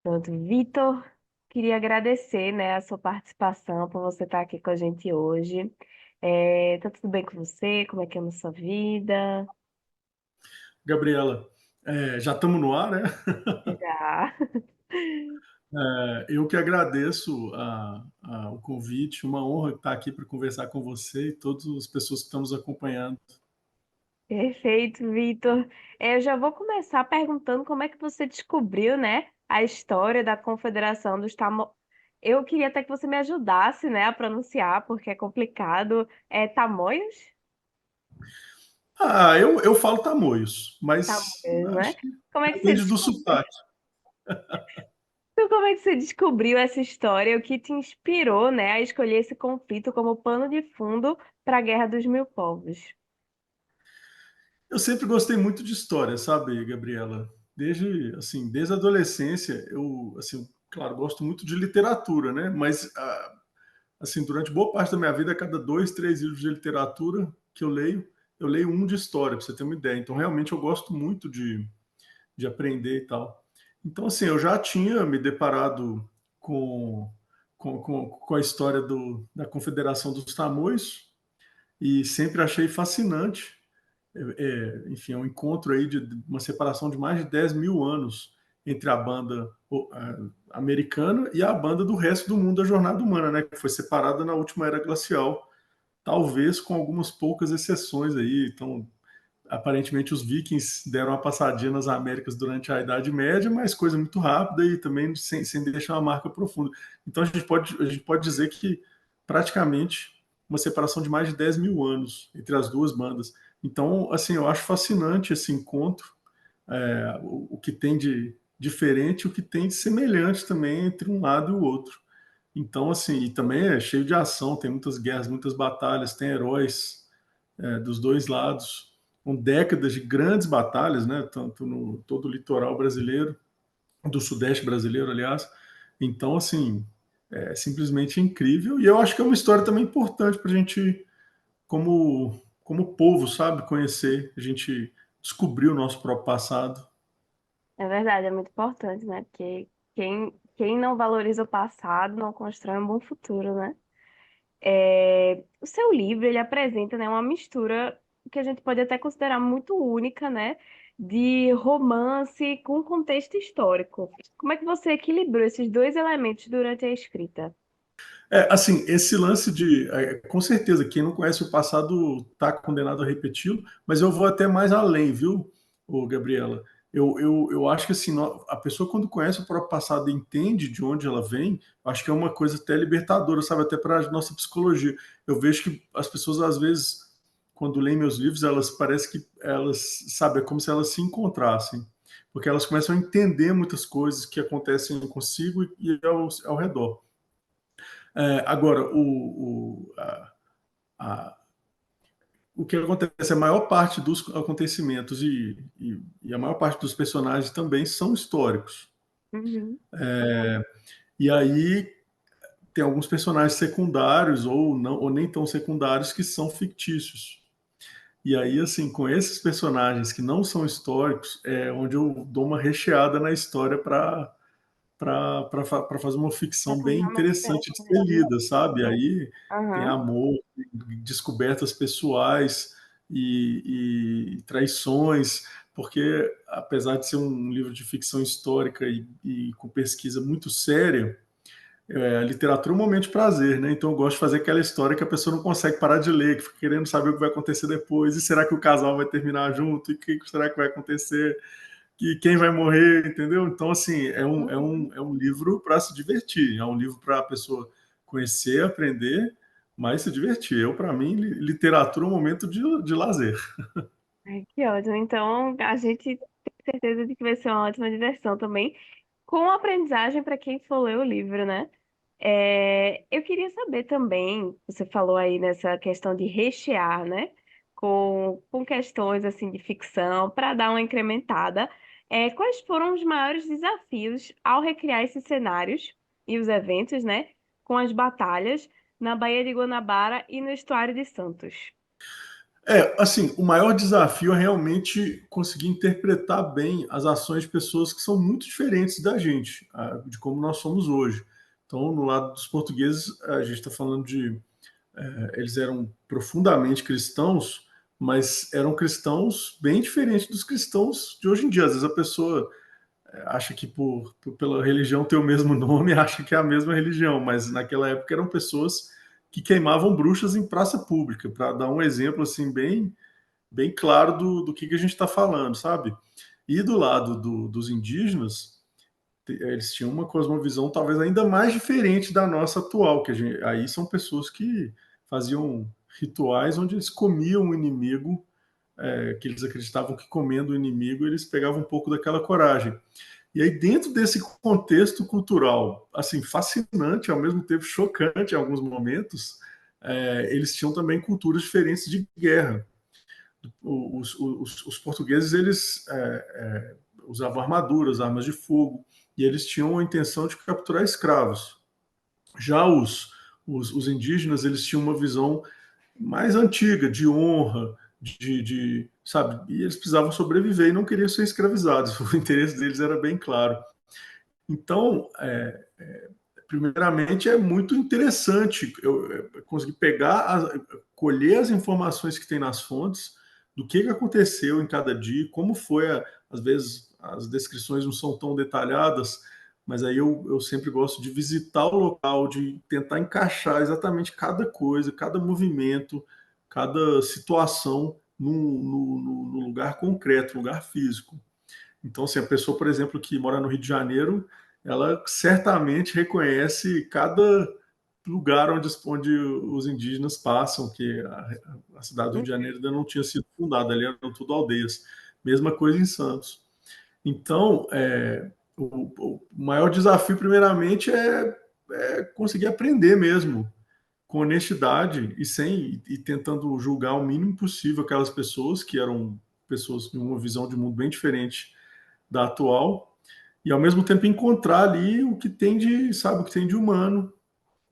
Pronto, Vitor, queria agradecer, né, a sua participação, por você estar aqui com a gente hoje. Tá tudo bem com você? Como é que anda a sua vida? Gabriela, já estamos no ar, né? Já. Eu que agradeço o convite, uma honra estar aqui para conversar com você e todas as pessoas que estão nos acompanhando. Perfeito, Vitor. Eu já vou começar perguntando como é que você descobriu, né, a história da Confederação dos Tamoios. Eu queria até que você me ajudasse, né, a pronunciar, porque é complicado. É Tamoios? Eu falo Tamoios, mas Tamoios, né? acho que Como é que você depende do sotaque. Então, como é que você descobriu essa história? O que te inspirou, né, a escolher esse conflito como pano de fundo para a Guerra dos Mil Povos? Eu sempre gostei muito de história, sabe, Gabriela? Desde a adolescência, claro, gosto muito de literatura, né? Mas, durante boa parte da minha vida, a cada dois, três livros de literatura que eu leio um de história, para você ter uma ideia. Então, realmente, eu gosto muito de aprender e tal. Então, assim, eu já tinha me deparado com, com a história da Confederação dos Tamoios e sempre achei fascinante. Enfim, é um encontro aí de uma separação de mais de 10 mil anos entre a banda americana e a banda do resto do mundo da jornada humana, né, que foi separada na última era glacial, talvez com algumas poucas exceções aí. Então, aparentemente os vikings deram uma passadinha nas Américas durante a Idade Média, mas coisa muito rápida e também sem deixar uma marca profunda. Então a gente pode dizer que praticamente uma separação de mais de 10 mil anos entre as duas bandas. Então, assim, eu acho fascinante esse encontro, o que tem de diferente e o que tem de semelhante também entre um lado e o outro. Então, assim, e também é cheio de ação, tem muitas guerras, muitas batalhas, tem heróis dos dois lados, com décadas de grandes batalhas, né, tanto no todo o litoral brasileiro, do sudeste brasileiro, aliás. Então, assim, é simplesmente incrível. E eu acho que é uma história também importante para a gente, como povo, sabe, conhecer, a gente descobrir o nosso próprio passado. É verdade, é muito importante, né? Porque quem não valoriza o passado não constrói um bom futuro, né? O seu livro, ele apresenta, né, uma mistura que a gente pode até considerar muito única, né? De romance com contexto histórico. Como é que você equilibrou esses dois elementos durante a escrita? Assim, esse lance com certeza, quem não conhece o passado está condenado a repeti-lo, mas eu vou até mais além, viu, Gabriela? Eu acho que assim, a pessoa quando conhece o próprio passado e entende de onde ela vem, acho que é uma coisa até libertadora, sabe? Até para a nossa psicologia. Eu vejo que as pessoas, às vezes, quando leem meus livros, elas parece que elas, sabe, é como se elas se encontrassem, porque elas começam a entender muitas coisas que acontecem consigo e ao redor. Agora, a- o que acontece, a maior parte dos acontecimentos e a maior parte dos personagens também são históricos. Uhum. E aí tem alguns personagens secundários ou não ou nem tão secundários que são fictícios. E aí, assim, com esses personagens que não são históricos, é onde eu dou uma recheada na história para fazer uma Vai ficção bem tornar mais interessante de ser interessante, né? lida, sabe? Aí tem Aham. amor, descobertas pessoais e traições, porque apesar de ser um livro de ficção histórica e com pesquisa muito séria, a literatura é um momento de prazer, né? Então eu gosto de fazer aquela história que a pessoa não consegue parar de ler, que fica querendo saber o que vai acontecer depois, e será que o casal vai terminar junto, e o que será que vai acontecer, e quem vai morrer, entendeu? Então, assim, Uhum. é um livro para se divertir, é um livro para a pessoa conhecer, aprender, mas se divertir. Para mim, literatura é um momento de lazer. Ai, que ótimo. Então, a gente tem certeza de que vai ser uma ótima diversão também, com aprendizagem para quem for ler o livro, né? Eu queria saber também, você falou aí nessa questão de rechear, né? Com questões assim de ficção, para dar uma incrementada. Quais foram os maiores desafios ao recriar esses cenários e os eventos, né? Com as batalhas na Baía de Guanabara e no Estuário de Santos? Assim, o maior desafio é realmente conseguir interpretar bem as ações de pessoas que são muito diferentes da gente, de como nós somos hoje. Então, no lado dos portugueses, a gente está falando de eles eram profundamente cristãos, mas eram cristãos bem diferentes dos cristãos de hoje em dia. Às vezes a pessoa acha que pela religião ter o mesmo nome, acha que é a mesma religião, mas naquela época eram pessoas que queimavam bruxas em praça pública, para dar um exemplo assim bem claro do que a gente está falando, sabe? E do lado dos indígenas, eles tinham uma cosmovisão talvez ainda mais diferente da nossa atual, que aí são pessoas que faziam rituais onde eles comiam o inimigo, que eles acreditavam que comendo o inimigo eles pegavam um pouco daquela coragem. E aí, dentro desse contexto cultural, assim, fascinante, ao mesmo tempo chocante em alguns momentos, eles tinham também culturas diferentes de guerra. Os portugueses, eles usavam armaduras, armas de fogo, e eles tinham a intenção de capturar escravos. Já os indígenas, eles tinham uma visão mais antiga, de honra, sabe? E eles precisavam sobreviver e não queriam ser escravizados. O interesse deles era bem claro. Então, primeiramente, é muito interessante eu conseguir colher as informações que tem nas fontes do que aconteceu em cada dia, como foi, às vezes as descrições não são tão detalhadas, mas aí eu sempre gosto de visitar o local, de tentar encaixar exatamente cada coisa, cada movimento, cada situação no lugar concreto, lugar físico. Então, assim, a pessoa, por exemplo, que mora no Rio de Janeiro, ela certamente reconhece cada lugar onde os indígenas passam, que a cidade do Rio de Janeiro ainda não tinha sido fundada, ali eram tudo aldeias. Mesma coisa em Santos. Então, o maior desafio, primeiramente, é conseguir aprender mesmo, com honestidade e tentando julgar o mínimo possível aquelas pessoas que eram pessoas com uma visão de mundo bem diferente da atual, e ao mesmo tempo encontrar ali o que tem de, sabe, o que tem de humano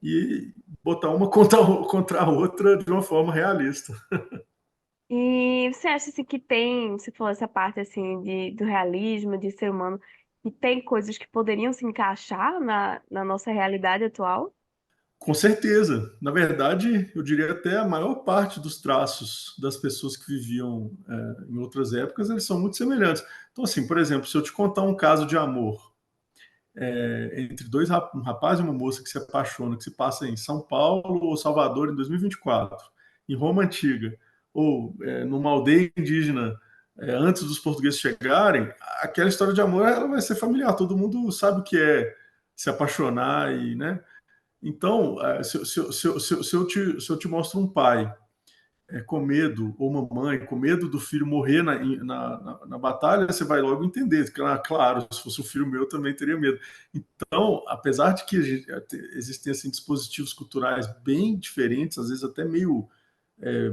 e botar uma contra a outra de uma forma realista. E você acha assim, que tem, se for essa parte assim do realismo, de ser humano, que tem coisas que poderiam se encaixar na nossa realidade atual? Com certeza. Na verdade, eu diria até a maior parte dos traços das pessoas que viviam em outras épocas, eles são muito semelhantes. Então, assim, por exemplo, se eu te contar um caso de amor entre um rapaz e uma moça que se apaixonam, que se passa em São Paulo ou Salvador em 2024, em Roma Antiga, ou numa aldeia indígena antes dos portugueses chegarem, aquela história de amor ela vai ser familiar, todo mundo sabe o que é se apaixonar e, né? Então, se eu te mostro um pai com medo, ou uma mãe com medo do filho morrer na batalha, você vai logo entender. Claro, se fosse o filho meu, eu também teria medo. Então, apesar de que existem assim, dispositivos culturais bem diferentes, às vezes até meio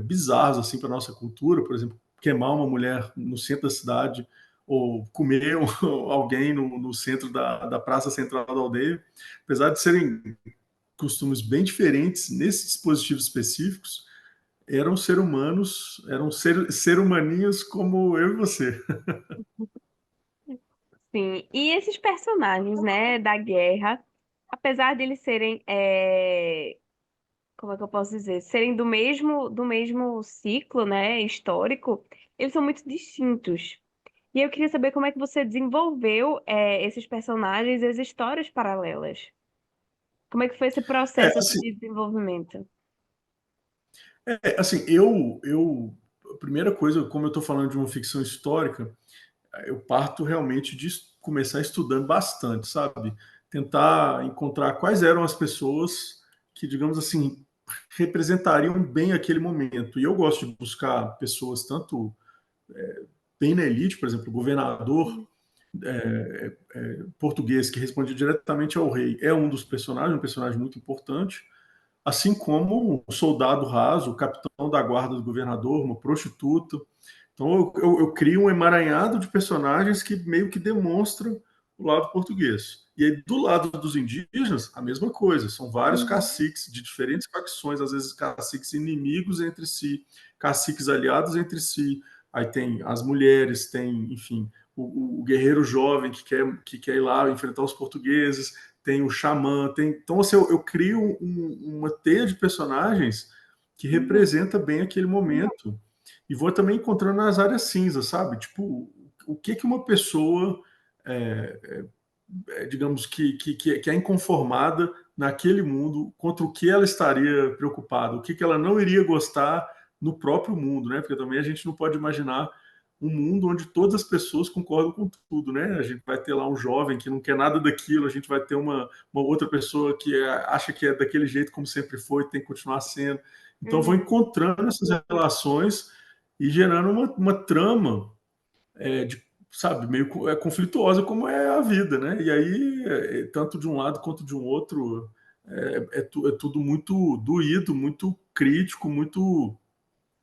bizarros assim, para a nossa cultura, por exemplo, queimar uma mulher no centro da cidade, ou comer alguém no centro da praça central da aldeia, apesar de serem costumes bem diferentes nesses dispositivos específicos, eram ser humaninhos como eu e você. Sim, e esses personagens, né, da guerra, apesar de eles serem, como é que eu posso dizer, serem do mesmo ciclo, né, histórico, eles são muito distintos. E eu queria saber como é que você desenvolveu, esses personagens e as histórias paralelas. Como é que foi esse É, processo assim, assim, de desenvolvimento? assim a primeira coisa, como eu estou falando de uma ficção histórica, eu parto realmente de começar estudando bastante, sabe? Tentar encontrar quais eram as pessoas que, digamos assim, representariam bem aquele momento. E eu gosto de buscar pessoas tanto bem na elite, por exemplo, o governador português que respondia diretamente ao rei é um dos personagens, um personagem muito importante, assim como o soldado raso, o capitão da guarda do governador, uma prostituta. Então eu crio um emaranhado de personagens que meio que demonstram o lado português. E aí, do lado dos indígenas, a mesma coisa. São vários Uhum. caciques de diferentes facções, às vezes caciques inimigos entre si, caciques aliados entre si. Aí tem as mulheres, tem, enfim, o guerreiro jovem que quer ir lá enfrentar os portugueses, tem o xamã, tem. Então, assim, eu crio uma teia de personagens que Uhum. representa bem aquele momento. E vou também encontrando nas áreas cinzas, sabe? Tipo, o que que uma pessoa, é, digamos, que é inconformada naquele mundo, contra o que ela estaria preocupada, o que que ela não iria gostar no próprio mundo, né? Porque também a gente não pode imaginar um mundo onde todas as pessoas concordam com tudo, né? A gente vai ter lá um jovem que não quer nada daquilo, a gente vai ter uma outra pessoa que acha que é daquele jeito como sempre foi, tem que continuar sendo. Então, eu vou Uhum. encontrando essas relações e gerando uma trama de, sabe, meio conflituosa como é a vida, né? E aí, tanto de um lado quanto de um outro, é tudo muito doído, muito crítico, muito,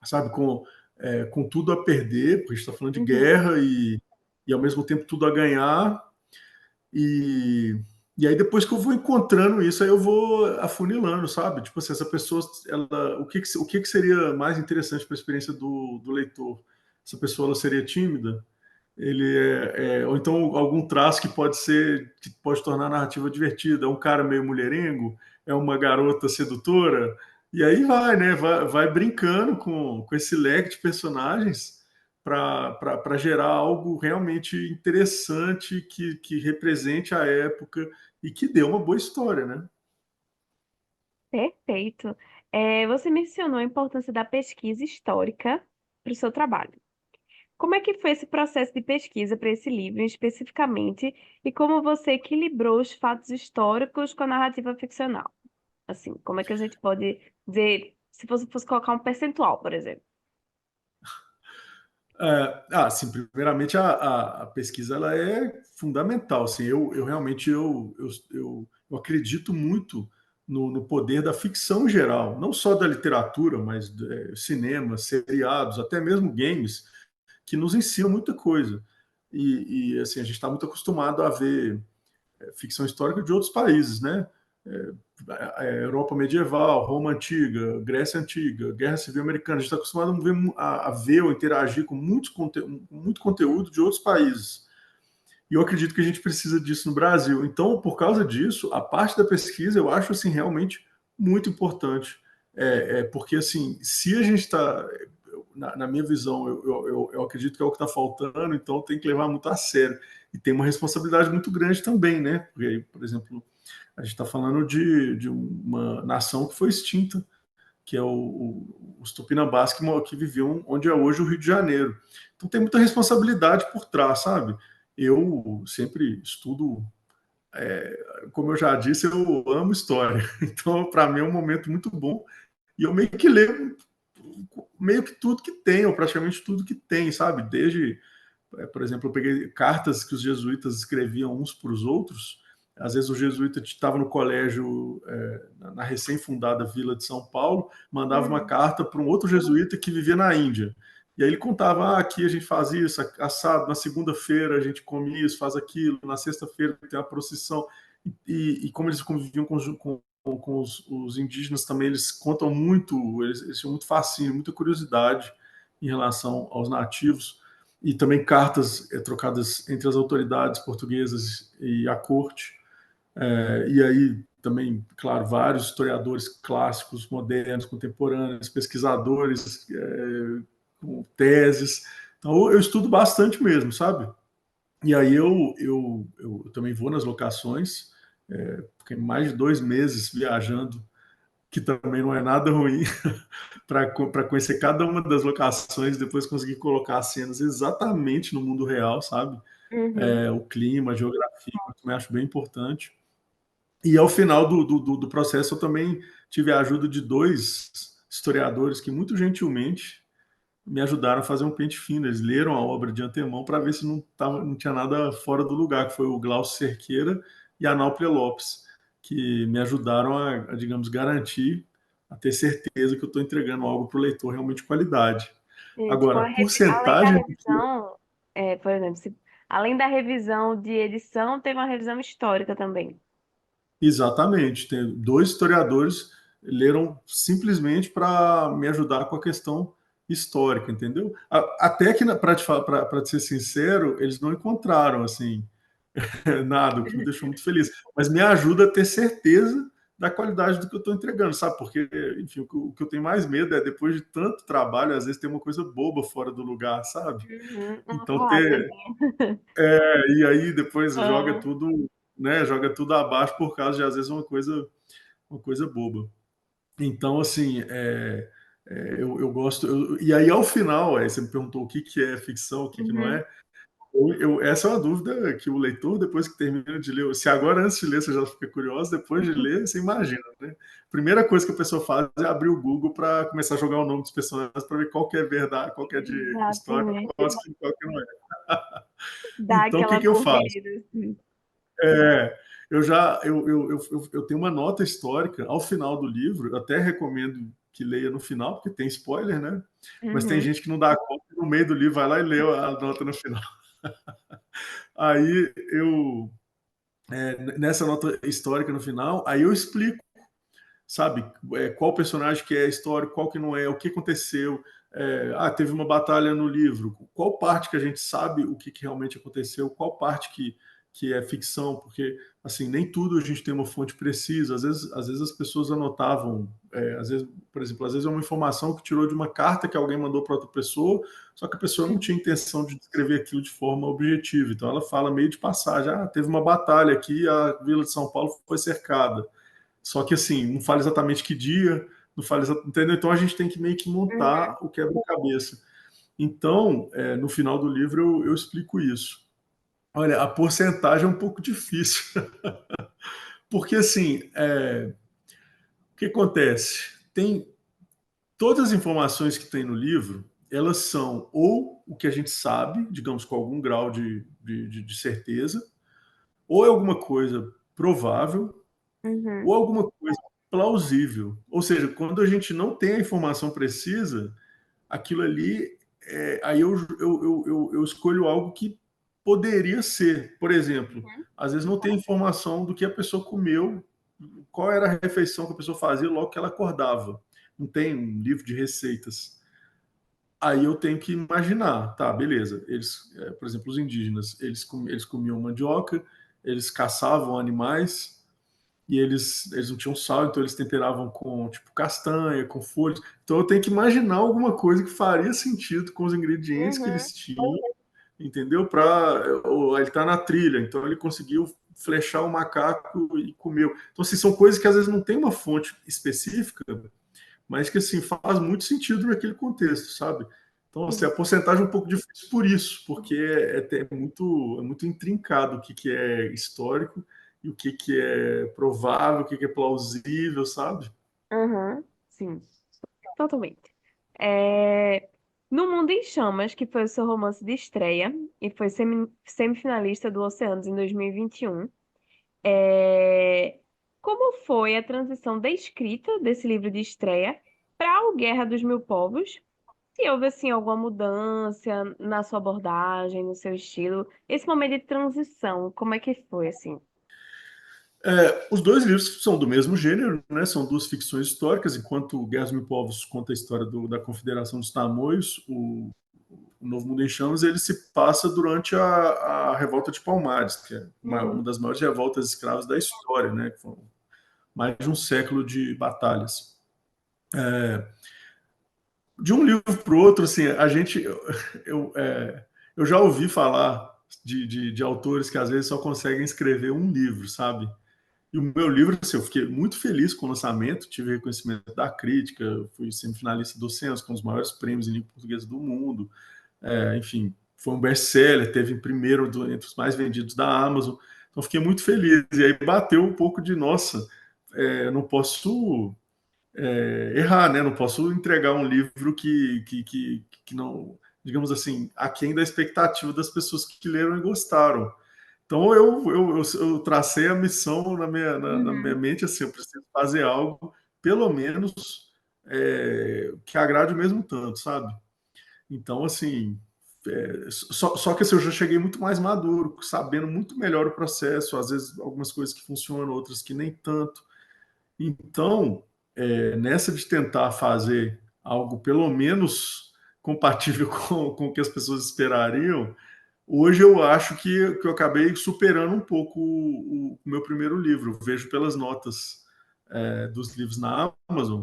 sabe, com tudo a perder, porque a gente está falando de Uhum. guerra e ao mesmo tempo tudo a ganhar. E, e aí depois que eu vou encontrando isso, aí eu vou afunilando, sabe? Tipo assim, essa pessoa, ela, o que seria mais interessante para a experiência do leitor? Essa pessoa ela seria tímida? Ele ou então algum traço que pode tornar a narrativa divertida. É um cara meio mulherengo, é uma garota sedutora, e aí vai, né? Vai brincando com esse leque de personagens para gerar algo realmente interessante que represente a época e que dê uma boa história, né? Perfeito. Você mencionou a importância da pesquisa histórica para o seu trabalho. Como é que foi esse processo de pesquisa para esse livro especificamente e como você equilibrou os fatos históricos com a narrativa ficcional? Assim, como é que a gente pode dizer, se você fosse colocar um percentual, por exemplo? Sim, primeiramente a pesquisa ela é fundamental. Assim, eu realmente eu acredito muito no poder da ficção em geral, não só da literatura, mas cinema, seriados, até mesmo games, que nos ensinam muita coisa. Assim, a gente está muito acostumado a ver ficção histórica de outros países, né? É, Europa medieval, Roma antiga, Grécia antiga, Guerra Civil Americana. A gente está acostumado a ver ou interagir com muito conteúdo de outros países. E eu acredito que a gente precisa disso no Brasil. Então, por causa disso, a parte da pesquisa eu acho assim realmente muito importante. Porque assim, se a gente está na minha visão, eu acredito que é o que está faltando, então tem que levar muito a sério. E tem uma responsabilidade muito grande também, né? Porque, por exemplo, a gente está falando de uma nação que foi extinta, que é os Tupinambás que viviam onde é hoje o Rio de Janeiro. Então tem muita responsabilidade por trás, sabe? Eu sempre estudo, como eu já disse, eu amo história. Então, para mim é um momento muito bom. E eu meio que leio meio que tudo que tem, ou praticamente tudo que tem, sabe? Desde, por exemplo, eu peguei cartas que os jesuítas escreviam uns para os outros. Às vezes o jesuíta estava no colégio, na recém-fundada Vila de São Paulo, mandava uma Uhum. carta para um outro jesuíta que vivia na Índia. E aí ele contava, aqui a gente faz isso, assado, na segunda-feira a gente come isso, faz aquilo, na sexta-feira tem a procissão. E como eles conviviam com os indígenas também, eles contam muito, eles tinham muito fascínio, muita curiosidade em relação aos nativos e também cartas trocadas entre as autoridades portuguesas e a corte. E aí também, claro, vários historiadores clássicos, modernos, contemporâneos, pesquisadores com teses. Então eu estudo bastante mesmo, sabe? E aí eu também vou nas locações, fiquei mais de 2 meses viajando, que também não é nada ruim, para conhecer cada uma das locações, depois conseguir colocar as cenas exatamente no mundo real, sabe? Uhum. O clima, a geografia, eu também acho bem importante. E ao final do processo, eu também tive a ajuda de dois historiadores que, muito gentilmente, me ajudaram a fazer um pente fino. Eles leram a obra de antemão para ver se não tinha nada fora do lugar, que foi o Glaucio Cerqueira e a Náuplia Lopes, que me ajudaram digamos, garantir, a ter certeza que eu estou entregando algo para o leitor realmente de qualidade. É, tipo, Agora, além da porcentagem. revisão, por exemplo, se além da revisão de edição, teve uma revisão histórica também. Exatamente. Tem dois historiadores leram simplesmente para me ajudar com a questão histórica, entendeu? Até que, para te ser sincero, eles não encontraram assim nada, o que me deixou muito feliz. Mas me ajuda a ter certeza da qualidade do que eu estou entregando, sabe? Porque, enfim, o que eu tenho mais medo é, depois de tanto trabalho, às vezes tem uma coisa boba fora do lugar, sabe? Uhum, uma Então, palavra. e aí depois joga Ah, tudo, né? Joga tudo abaixo por causa de, às vezes, uma coisa boba. Então, assim, eu gosto. E aí, ao final, você me perguntou o que, que é ficção, o que, que não uhum. é. Essa é uma dúvida que o leitor, depois que termina de ler, se agora antes de ler você já fica curioso, depois de ler você imagina, né? Primeira coisa que a pessoa faz é abrir o Google para começar a jogar o nome dos personagens para ver qual que é verdade, qual que é de história, Exatamente. qual que não é. Dá Então, o que, aquela que eu faço? conferida, assim. É, eu tenho uma nota histórica ao final do livro, eu até recomendo que leia no final, porque tem spoiler, né? Mas tem Uhum, gente que não dá conta, no meio do livro vai lá e lê a nota no final. Aí nessa nota histórica no final, aí eu explico, sabe, qual personagem que é histórico, qual que não é, o que aconteceu. Teve uma batalha no livro, qual parte que a gente sabe o que, que realmente aconteceu, qual parte que é ficção, porque assim nem tudo a gente tem uma fonte precisa. Às vezes as pessoas anotavam, às vezes, por exemplo, às vezes é uma informação que tirou de uma carta que alguém mandou para outra pessoa, só que a pessoa não tinha intenção de descrever aquilo de forma objetiva. Então ela fala meio de passagem, teve uma batalha aqui, a Vila de São Paulo foi cercada. Só que assim, não fala exatamente que dia, não fala entendeu? Então a gente tem que meio que uhum, montar o quebra-cabeça. Então, no final do livro eu explico isso. Olha, a porcentagem é um pouco difícil, porque assim, o que acontece? Tem todas as informações que tem no livro, elas são ou o que a gente sabe, digamos com algum grau de certeza, ou é alguma coisa provável, uhum, ou alguma coisa plausível. Ou seja, quando a gente não tem a informação precisa, aquilo ali, aí eu escolho algo que poderia ser. Por exemplo, às vezes não tem informação do que a pessoa comeu, qual era a refeição que a pessoa fazia logo que ela acordava. Não tem um livro de receitas. Aí eu tenho que imaginar, tá, beleza. Eles, por exemplo, os indígenas, eles comiam mandioca, eles caçavam animais, e eles não tinham sal, então eles temperavam com tipo castanha, com folhas. Então eu tenho que imaginar alguma coisa que faria sentido com os ingredientes que uhum, eles tinham, entendeu? Para ele tá na trilha, então ele conseguiu flechar o macaco e comeu. Então assim, são coisas que às vezes não tem uma fonte específica, mas que assim faz muito sentido naquele contexto, sabe? Então, assim, a sim. porcentagem é um pouco difícil por isso, porque é muito intrincado o que, que é histórico e o que é provável, o que é plausível, sabe? Uhum, sim, totalmente. É, No Mundo em Chamas, que foi o seu romance de estreia e foi semifinalista do Oceanos em 2021. Como foi a transição da escrita desse livro de estreia para o Guerra dos Mil Povos? Se houve assim alguma mudança na sua abordagem, no seu estilo, esse momento de transição, como é que foi assim? Os dois livros são do mesmo gênero, né? São duas ficções históricas, enquanto Guerras Mil Povos conta a história da Confederação dos Tamoios, o Novo Mundo em Chamas ele se passa durante a Revolta de Palmares, que é uma Uhum, das maiores revoltas escravas da história, né? Que foram mais de um século de batalhas. De um livro para o outro, assim, eu, eu já ouvi falar de autores que às vezes só conseguem escrever um livro, sabe? E o meu livro, assim, eu fiquei muito feliz com o lançamento, tive reconhecimento da crítica, fui semifinalista do Censo, com os maiores prêmios em língua portuguesa do mundo, enfim, foi um best-seller, teve em primeiro entre os mais vendidos da Amazon, então fiquei muito feliz. E aí bateu um pouco de, nossa, não posso errar, né? Não posso entregar um livro que não, digamos assim, aquém da expectativa das pessoas que leram e gostaram. Então eu tracei a missão na minha uhum, mente assim, eu preciso fazer algo, pelo menos, que agrade o mesmo tanto, sabe? Então, assim, Só que assim, eu já cheguei muito mais maduro, sabendo muito melhor o processo, às vezes algumas coisas que funcionam, outras que nem tanto. Então, nessa de tentar fazer algo pelo menos compatível com o que as pessoas esperariam, hoje eu acho que eu acabei superando um pouco o meu primeiro livro. Eu vejo pelas notas dos livros na Amazon.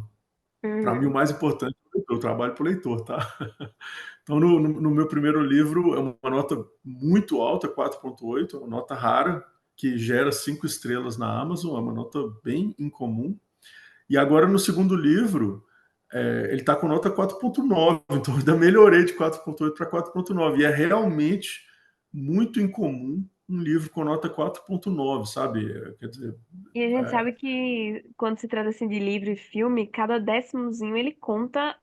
Para mim, o Uhum. mais importante é o leitor, eu trabalho para o leitor, tá? Então, no meu primeiro livro, é uma nota muito alta, 4,8, uma nota rara, que gera 5 estrelas na Amazon, é uma nota bem incomum. E agora, no segundo livro, ele está com nota 4,9, então ainda melhorei de 4,8 para 4,9. E é realmente muito incomum um livro com nota 4,9, sabe? Quer dizer, E a gente sabe que quando se trata assim de livro e filme, cada décimozinho ele conta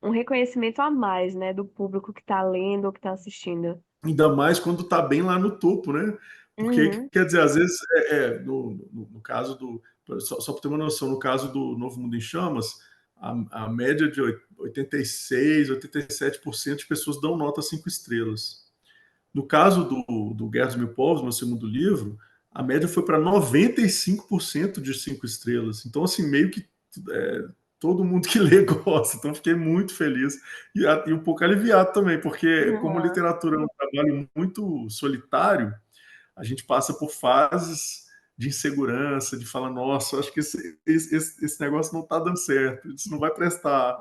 um reconhecimento a mais, né, do público que está lendo ou que está assistindo. ainda mais quando está bem lá no topo, né? Porque, Uhum. quer dizer, às vezes, no caso do. Só para ter uma noção, no caso do Novo Mundo em Chamas, a média de 86, 87% de pessoas dão nota 5 estrelas. No caso do Guerra dos Mil Povos, meu segundo livro, a média foi para 95% de 5 estrelas. Então, assim, meio que é, todo mundo que lê gosta. Então, fiquei muito feliz e um pouco aliviado também, porque como Uhum. literatura é um trabalho muito solitário, a gente passa por fases de insegurança, de falar, nossa, acho que esse negócio não está dando certo, isso não vai prestar.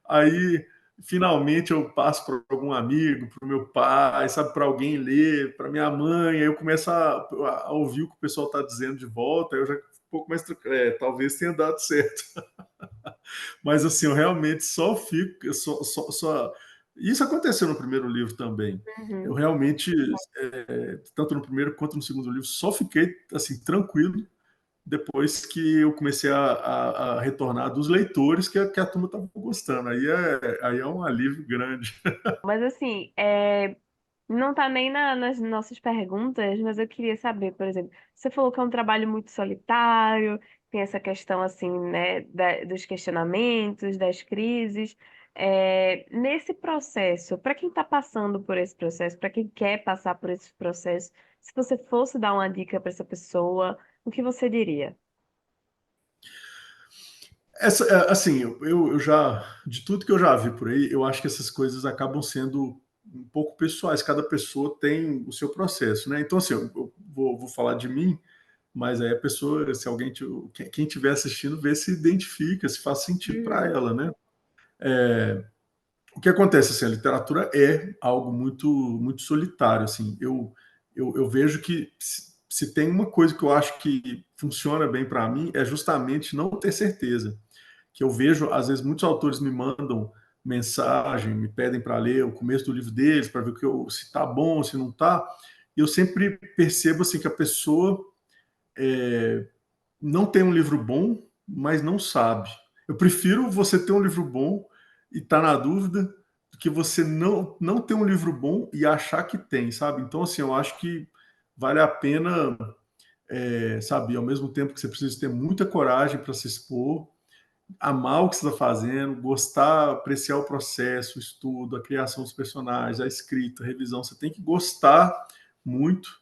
Aí, finalmente, eu passo para algum amigo, para o meu pai, sabe, para alguém ler, para minha mãe, aí eu começo a ouvir o que o pessoal está dizendo de volta, aí eu já um pouco mais, talvez tenha dado certo. Mas assim, eu realmente só fico, isso aconteceu no primeiro livro também. Eu Uhum. realmente, tanto no primeiro quanto no segundo livro, só fiquei assim tranquilo depois que eu comecei a retornar dos leitores que a turma estava gostando. Aí é um alívio grande. Mas assim, não tá nem nas nossas perguntas, mas eu queria saber, por exemplo, você falou que é um trabalho muito solitário, tem essa questão assim, né, dos questionamentos, das crises. Nesse processo, para quem está passando por esse processo, para quem quer passar por esse processo, se você fosse dar uma dica para essa pessoa, o que você diria? Assim, eu já, de tudo que eu já vi por aí, eu acho que essas coisas acabam sendo um pouco pessoais. Cada pessoa tem o seu processo, né? Então, assim, eu vou falar de mim, mas aí a pessoa, se alguém, quem estiver assistindo, vê se identifica, se faz sentido para Uhum. ela, né? O que acontece, assim, a literatura é algo muito solitário, assim. Eu vejo que se tem uma coisa que eu acho que funciona bem para mim, é justamente não ter certeza. Que eu vejo, às vezes, muitos autores me mandam mensagem, me pedem para ler o começo do livro deles, para ver se está bom, se não está. E eu sempre percebo assim, que a pessoa não tem um livro bom, mas não sabe. Eu prefiro você ter um livro bom e estar na dúvida do que você não ter um livro bom e achar que tem, sabe? Então, assim, eu acho que vale a pena, sabe, ao mesmo tempo que você precisa ter muita coragem para se expor, amar o que você está fazendo, gostar, apreciar o processo, o estudo, a criação dos personagens, a escrita, a revisão. Você tem que gostar muito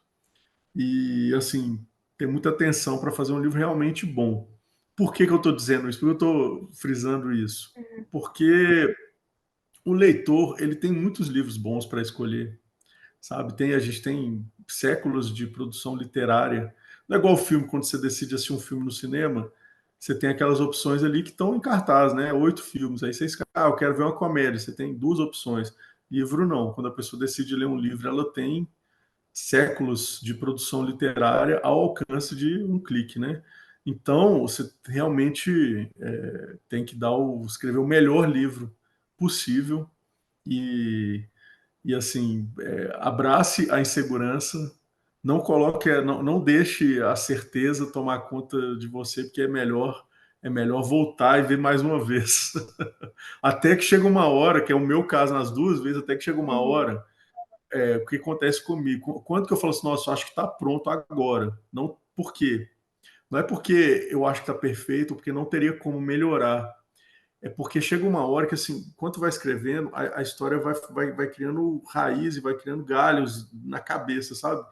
e, assim, ter muita atenção para fazer um livro realmente bom. Por que eu estou dizendo isso? Por que eu estou frisando isso? Porque o leitor ele tem muitos livros bons para escolher, sabe? A gente tem séculos de produção literária. Não é igual o filme, quando você decide assistir um filme no cinema, você tem aquelas opções ali que estão em cartaz, né? 8 filmes. Aí você escolhe, eu quero ver uma comédia. Você tem duas opções. Livro não. Quando a pessoa decide ler um livro, ela tem séculos de produção literária ao alcance de um clique, né? Então, você realmente tem que escrever o melhor livro possível e assim, abrace a insegurança, não coloque, não deixe a certeza tomar conta de você, porque é melhor voltar e ver mais uma vez. Até que chega uma hora, que é o meu caso nas duas vezes, até que chega uma Uhum. hora, o que acontece comigo? Quando que eu falo assim, nossa, eu acho que está pronto agora. Não, por quê? Não é porque eu acho que está perfeito, porque não teria como melhorar. é porque chega uma hora que, assim, enquanto vai escrevendo, a história vai criando raiz e vai criando galhos na cabeça, sabe?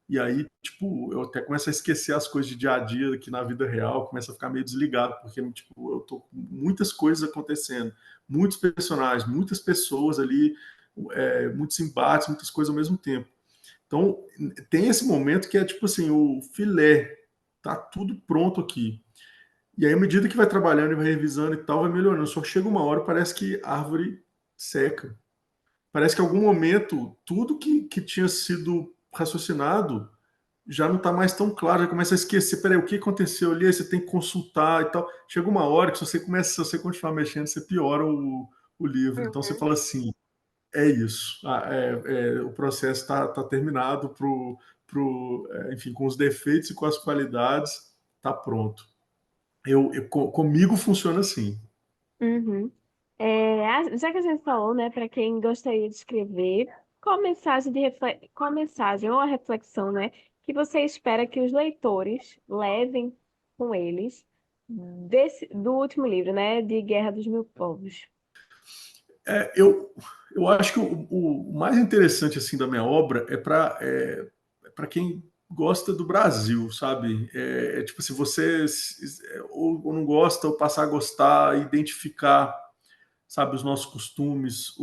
E aí, tipo, eu até começo a esquecer as coisas de dia a dia aqui na vida real, começo a ficar meio desligado, porque, tipo, eu tô com muitas coisas acontecendo, muitos personagens, muitas pessoas ali, muitos embates, muitas coisas ao mesmo tempo. Então, tem esse momento que é, tipo assim, o filé, tá tudo pronto aqui. E aí, à medida que vai trabalhando e vai revisando e tal, vai melhorando. Só que chega uma hora, parece que a árvore seca. Parece que em algum momento, tudo que tinha sido raciocinado já não está mais tão claro, já começa a esquecer. Peraí, o que aconteceu ali? Aí você tem que consultar e tal. Chega uma hora que, se você continuar mexendo, você piora o livro. Então, você Uhum. fala assim: é isso. O processo está terminado enfim, com os defeitos e com as qualidades, está pronto. Comigo funciona assim. Uhum. Já que a gente falou, né, para quem gostaria de escrever, qual a mensagem ou a reflexão, né, que você espera que os leitores levem com eles do último livro, né, de Guerra dos Mil Povos? Eu acho que o mais interessante assim da minha obra para quem gosta do Brasil, sabe? Tipo, se você ou não gosta ou passar a gostar, identificar, sabe, os nossos costumes,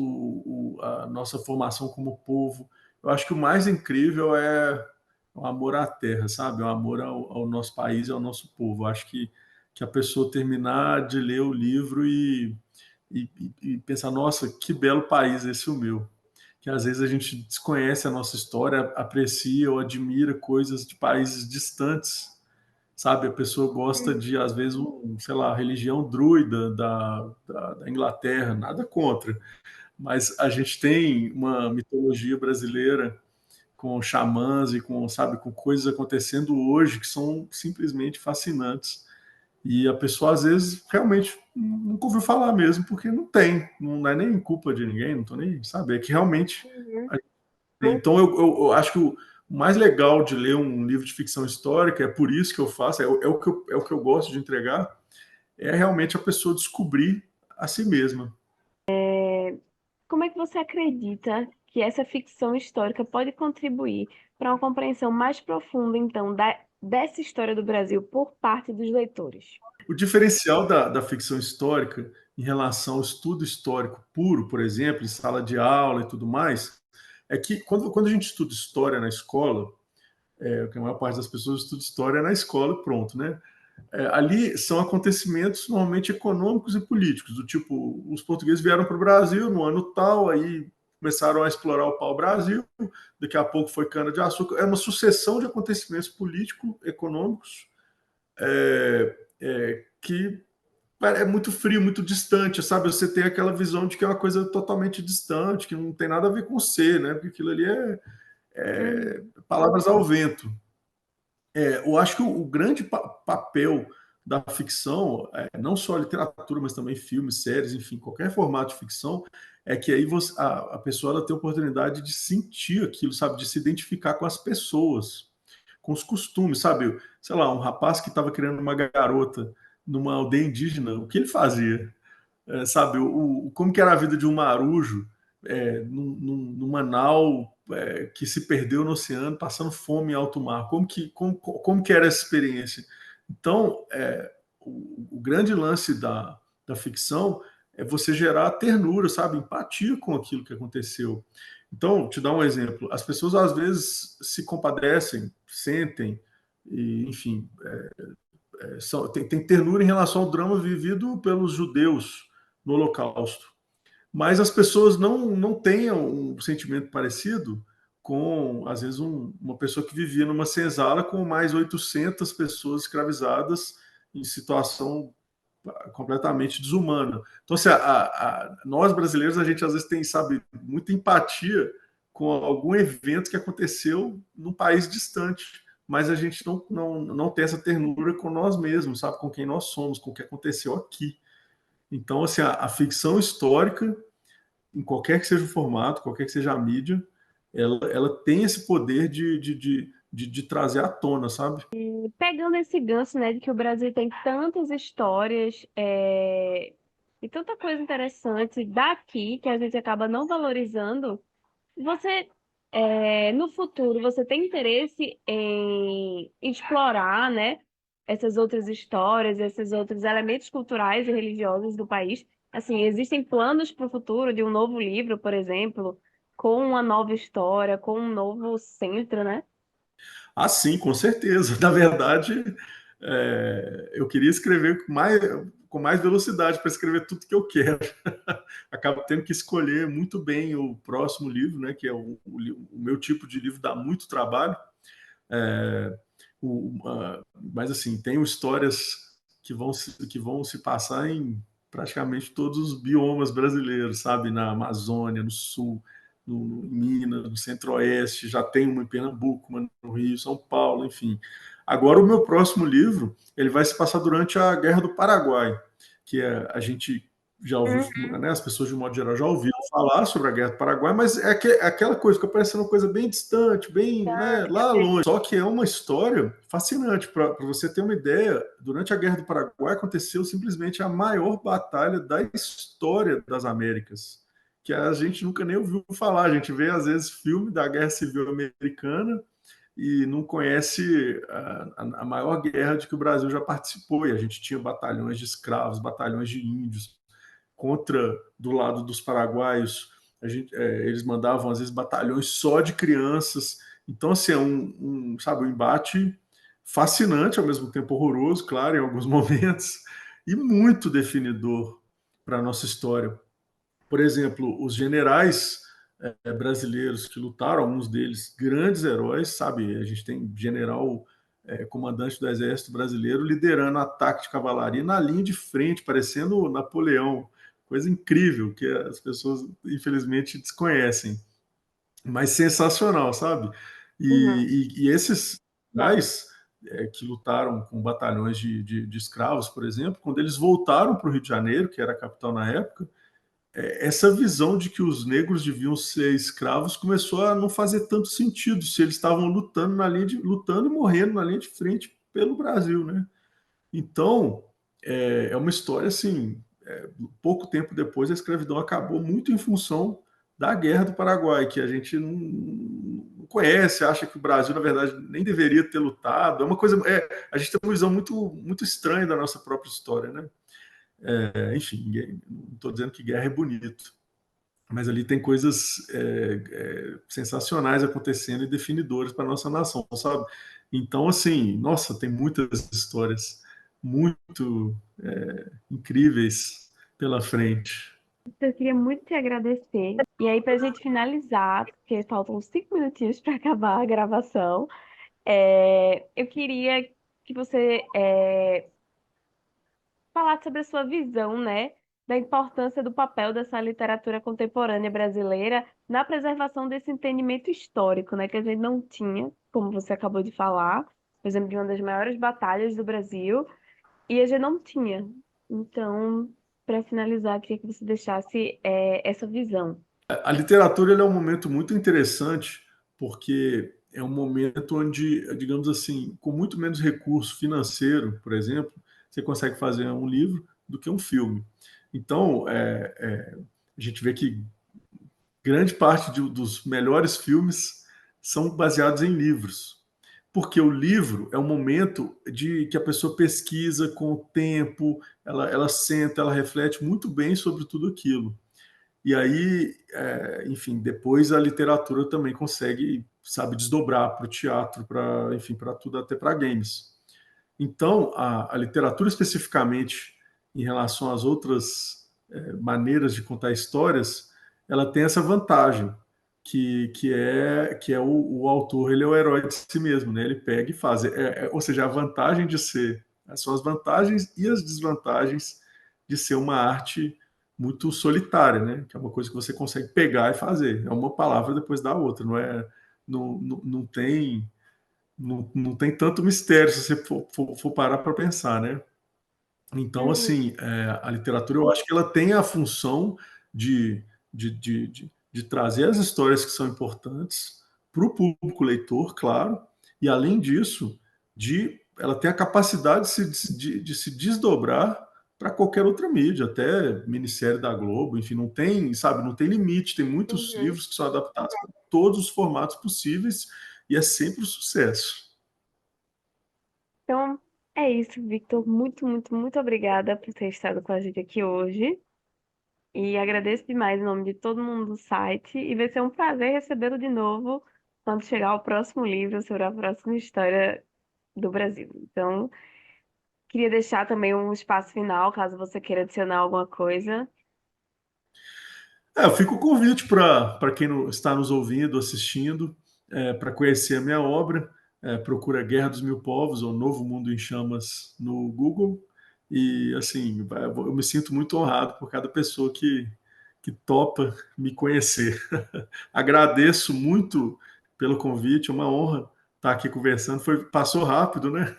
a nossa formação como povo. Eu acho que o mais incrível é o amor à terra, sabe? O amor ao nosso país e ao nosso povo. Eu acho que a pessoa terminar de ler o livro e pensar, nossa, que belo país esse o meu. Que às vezes a gente desconhece a nossa história, aprecia ou admira coisas de países distantes, sabe? A pessoa gosta Uhum. de, às vezes, sei lá, religião druida da Inglaterra, nada contra, mas a gente tem uma mitologia brasileira com xamãs e com, sabe, com coisas acontecendo hoje que são simplesmente fascinantes. E a pessoa, às vezes, realmente nunca ouviu falar mesmo, porque não tem, não é nem culpa de ninguém, não tô nem, sabe? É que realmente. Uhum. Então, eu acho que o mais legal de ler um livro de ficção histórica, é por isso que eu faço, é o que eu gosto de entregar, é realmente a pessoa descobrir a si mesma. Como é que você acredita que essa ficção histórica pode contribuir para uma compreensão mais profunda, então, dessa história do Brasil por parte dos leitores? O diferencial da ficção histórica em relação ao estudo histórico puro, por exemplo, em sala de aula e tudo mais, é que quando a gente estuda história na escola, que a maior parte das pessoas estuda história na escola, pronto, né? Ali são acontecimentos normalmente econômicos e políticos, do tipo, os portugueses vieram para o Brasil no ano tal, aí começaram a explorar o pau-brasil, daqui a pouco foi cana-de-açúcar. É uma sucessão de acontecimentos político-econômicos que é muito frio, muito distante, sabe? Você tem aquela visão de que é uma coisa totalmente distante, que não tem nada a ver com você, né? Porque aquilo ali é Uhum. palavras ao vento. Eu acho que o grande papel da ficção, não só a literatura, mas também filmes, séries, enfim, qualquer formato de ficção, é que aí a pessoa ela tem a oportunidade de sentir aquilo, sabe? De se identificar com as pessoas, com os costumes, sabe? Sei lá, um rapaz que estava criando uma garota numa aldeia indígena, o que ele fazia? Sabe, como que era a vida de um marujo numa nau que se perdeu no oceano, passando fome em alto mar. Como que era essa experiência? Então, o grande lance da ficção é você gerar ternura, sabe, empatia com aquilo que aconteceu. Então, te dar um exemplo, as pessoas às vezes se compadecem, sentem, e, enfim, tem ternura em relação ao drama vivido pelos judeus no Holocausto. Mas as pessoas não têm um sentimento parecido com, às vezes, uma pessoa que vivia numa senzala com mais 800 pessoas escravizadas em situação completamente desumana. Então, assim, nós brasileiros, a gente às vezes tem, sabe, muita empatia com algum evento que aconteceu num país distante, mas a gente não tem essa ternura com nós mesmos, sabe, com quem nós somos, com o que aconteceu aqui. Então, assim, a ficção histórica, em qualquer que seja o formato, qualquer que seja a mídia, ela tem esse poder de trazer à tona, sabe? Pegando esse gancho, né, de que o Brasil tem tantas histórias, e tanta coisa interessante daqui que a gente acaba não valorizando. Você, no futuro, você tem interesse em explorar, né, essas outras histórias, esses outros elementos culturais e religiosos do país? Assim, existem planos para o futuro de um novo livro, por exemplo, com uma nova história, com um novo centro, né? Ah, sim, com certeza. Na verdade, eu queria escrever com mais velocidade para escrever tudo que eu quero. Acabo tendo que escolher muito bem o próximo livro, né? Que é o meu tipo de livro, dá muito trabalho. É, mas assim, tenho histórias que vão se passar em praticamente todos os biomas brasileiros, sabe? Na Amazônia, no Sul, em Minas, no Centro-Oeste, já tem uma em Pernambuco, uma no Rio, São Paulo, enfim. Agora o meu próximo livro, ele vai se passar durante a Guerra do Paraguai, que a gente já ouviu, né, as pessoas de um modo geral já ouviram falar sobre a Guerra do Paraguai, mas é aquela coisa que parece uma coisa bem distante, bem, né, lá longe. Só que é uma história fascinante. Para você ter uma ideia, durante a Guerra do Paraguai aconteceu simplesmente a maior batalha da história das Américas, que a gente nunca nem ouviu falar. A gente vê, às vezes, filme da Guerra Civil Americana e não conhece a maior guerra de que o Brasil já participou. E a gente tinha batalhões de escravos, batalhões de índios, contra do lado dos paraguaios, eles mandavam às vezes batalhões só de crianças. Então, assim, sabe, um embate fascinante, ao mesmo tempo horroroso, claro, em alguns momentos, e muito definidor para a nossa história. Por exemplo, os generais brasileiros que lutaram, alguns deles grandes heróis, sabe? A gente tem general comandante do Exército Brasileiro liderando ataque de cavalaria na linha de frente, parecendo Napoleão. Coisa incrível que as pessoas, infelizmente, desconhecem. Mas sensacional, sabe? Uhum. E esses generais que lutaram com batalhões de escravos, por exemplo, quando eles voltaram para o Rio de Janeiro, que era a capital na época, essa visão de que os negros deviam ser escravos começou a não fazer tanto sentido se eles estavam lutando e morrendo na linha de frente pelo Brasil, né? Então é uma história assim. Pouco tempo depois a escravidão acabou muito em função da Guerra do Paraguai, que a gente não conhece, acha que o Brasil na verdade nem deveria ter lutado. É uma coisa, a gente tem uma visão muito estranha da nossa própria história, né? Enfim, não estou dizendo que guerra é bonito, mas ali tem coisas sensacionais acontecendo e definidoras para a nossa nação, sabe? Então, assim, nossa, tem muitas histórias muito incríveis pela frente. Eu queria muito te agradecer. E aí, para a gente finalizar, porque faltam uns 5 minutinhos para acabar a gravação, eu queria que você falasse sobre a sua visão, né, da importância do papel dessa literatura contemporânea brasileira na preservação desse entendimento histórico, né, que a gente não tinha, como você acabou de falar, por exemplo, de uma das maiores batalhas do Brasil, e a gente não tinha. Então, para finalizar, queria que você deixasse essa visão. A literatura é um momento muito interessante, porque é um momento onde, digamos assim, com muito menos recurso financeiro, por exemplo, você consegue fazer um livro do que um filme. Então, a gente vê que grande parte dos melhores filmes são baseados em livros. Porque o livro é um momento de que a pessoa pesquisa com o tempo, ela senta, ela reflete muito bem sobre tudo aquilo. E aí, enfim, depois a literatura também consegue, sabe, desdobrar para o teatro, para, enfim, para tudo, até para games. Então, a literatura especificamente, em relação às outras maneiras de contar histórias, ela tem essa vantagem, que é o autor, ele é o herói de si mesmo, né? Ele pega e faz. Ou seja, a vantagem de ser, são as vantagens e as desvantagens de ser uma arte muito solitária, né? Que é uma coisa que você consegue pegar e fazer. É uma palavra depois da outra, não tem não tem tanto mistério se você for parar para pensar, né? Então, Uhum. assim, a literatura, eu acho que ela tem a função de trazer as histórias que são importantes para o público leitor, claro, e além disso, ela tem a capacidade de se desdobrar para qualquer outra mídia, até minissérie da Globo, enfim, não tem, sabe, não tem limite. Tem muitos Uhum. livros que são adaptados para todos os formatos possíveis e é sempre um sucesso. Então, é isso, Victor. Muito, muito, muito obrigada por ter estado com a gente aqui hoje. E agradeço demais em nome de todo mundo do site. E vai ser um prazer recebê-lo de novo quando chegar o próximo livro sobre a próxima história do Brasil. Então, queria deixar também um espaço final, caso você queira adicionar alguma coisa. Fica o convite para quem está nos ouvindo, assistindo, para conhecer a minha obra. Procura Guerra dos Mil Povos ou Novo Mundo em Chamas no Google. E, assim, eu me sinto muito honrado por cada pessoa que topa me conhecer. Agradeço muito pelo convite, é uma honra estar aqui conversando. Passou rápido, né?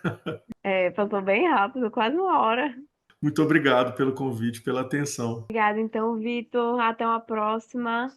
É, passou bem rápido, quase uma hora. Muito obrigado pelo convite, pela atenção. Obrigada, então, Vitor. Até uma próxima.